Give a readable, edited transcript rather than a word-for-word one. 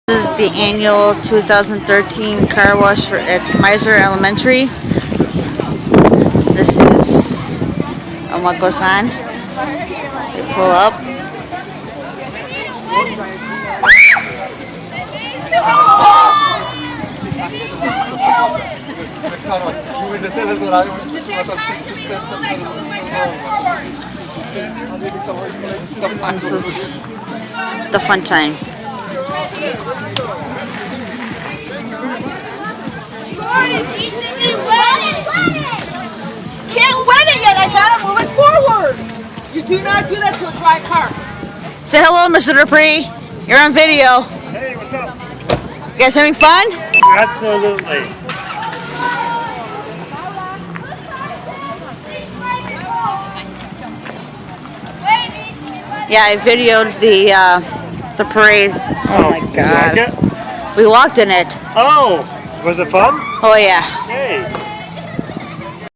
This is the annual 2013 car wash at Smyser Elementary. This is what goes on. They pull up. This is the fun time. Can't wet it yet. I gotta move it forward. You do not do that to a dry car. Say hello, Mr. Dupree. You're on video. Hey, what's up? You guys having fun? Absolutely. Yeah, I videoed the parade. Oh my God. Did you like it? We walked in it. Oh, was it fun? Oh yeah. Hey.